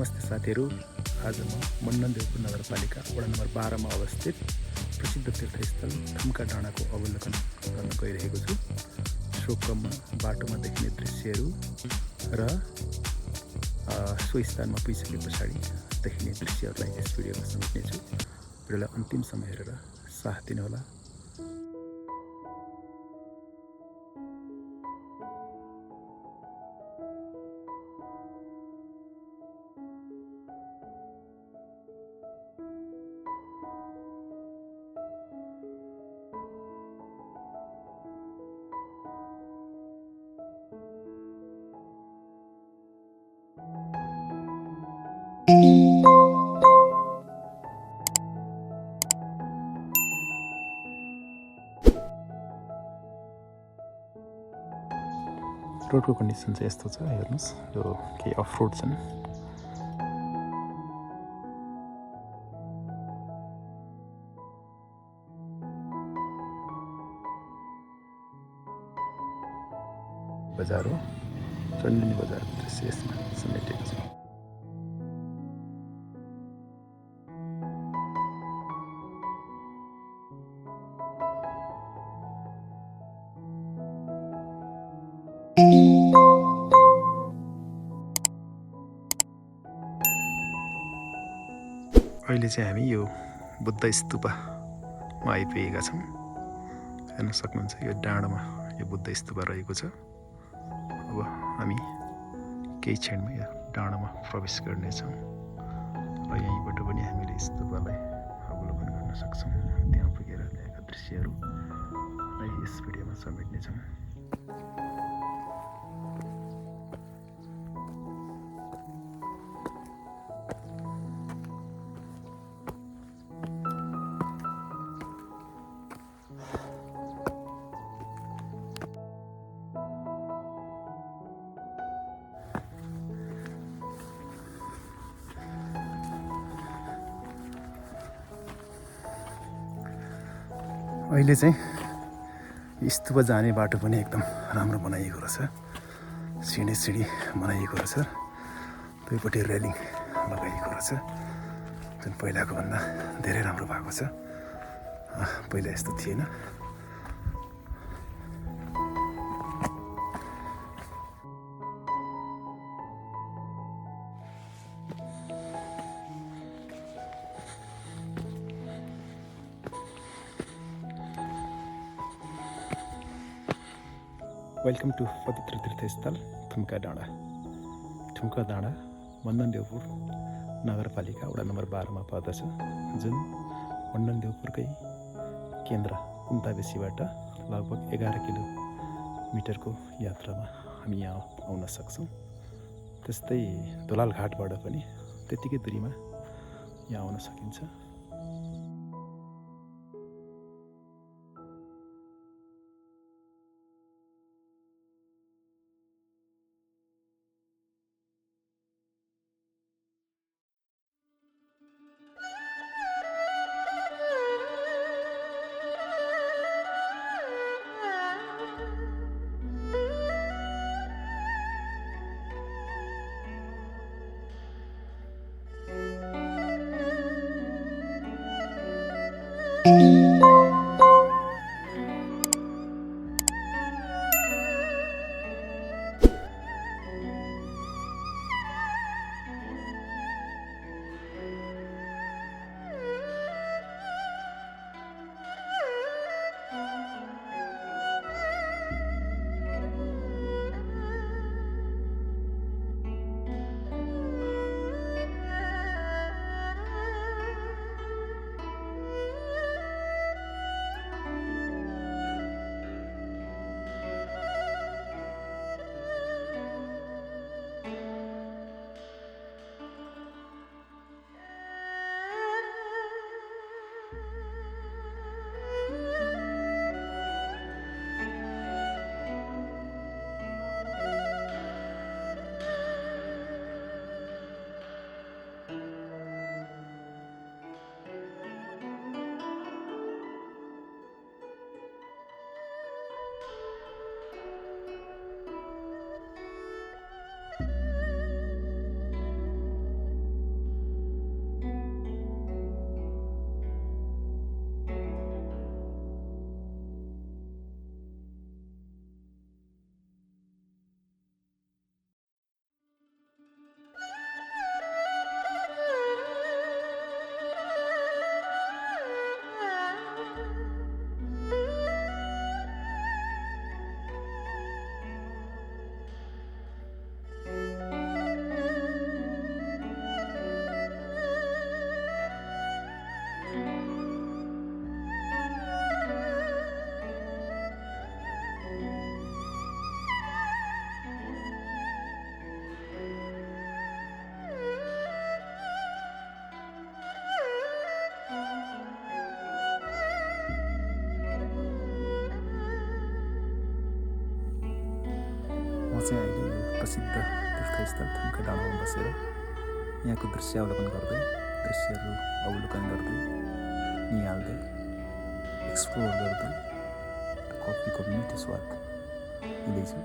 नमस्ते साथीहरू। आज म मण्डनदेवपुर नगरपालिका वडा नम्बर 12 मा अवस्थित प्रसिद्ध तीर्थस्थल थुम्का डाँडाको अवलोकन गर्न गइरहेको छु। सो क्रममा बाटोमा देखिने दृश्यहरू र सो स्थानमा पुगिसके पछाडि देखिने दृश्यहरूलाई यस भिडियोमा समेट्नेछु। भिडियोलाई अन्तिमसम्म हेरेर साथ दिनुहोला। रोडको कन्डिसन चाहिँ यस्तो छ, हेर्नुहोस्। यो केही अफ रोड छन्। बजार हो, चण्डिनी बजारको दृश्य यसमा समेटिएको छ। अहिले चाहिँ हामी यो बुद्ध स्तूपमा आइपुगेका छौँ। हेर्न सक्नुहुन्छ, यो डाँडामा यो बुद्ध स्तूपा रहेको छ। अब हामी केही क्षणमा यो डाँडामा प्रवेश गर्नेछौँ र यहीँबाट पनि हामीले स्तूपालाई अवलोकन गर्न सक्छौँ। त्यहाँ पुगेर त्यहाँका दृश्यहरूलाई यस भिडियोमा समेट्नेछौँ। अहिले चाहिँ स्तूप जाने बाटो पनि एकदम राम्रो बनाइएको रहेछ। सिँढी बनाइएको रहेछ। दुईपट्टि रेलिङ लगाइएको रहेछ, जुन पहिलाको भन्दा धेरै राम्रो भएको छ। पहिला यस्तो थिएन। वेलकम टु पवित्र तीर्थस्थल थुम्का डाँडा। थुम्का डाँडा मण्डनदेवपुर नगरपालिका वडा नम्बर 12 मा पर्दछ, जुन मण्डनदेवपुरकै केन्द्र कुन्ताबेसीबाट लगभग 11 किलोमिटरको यात्रामा हामी यहाँ आउन सक्छौँ। त्यस्तै धुलाल घाटबाट पनि त्यतिकै दूरीमा यहाँ आउन सकिन्छ। चाहिँ अहिले यो प्रसिद्ध तीर्थस्थल थुम्का डाँडामा बसेर यहाँको दृश्यावलोकन गर्दै दृश्यहरू अवलोकन गर्दै निहाल्दै एक्सप्लोर गर्दै कफीको मिठो स्वाद लिँदैछु।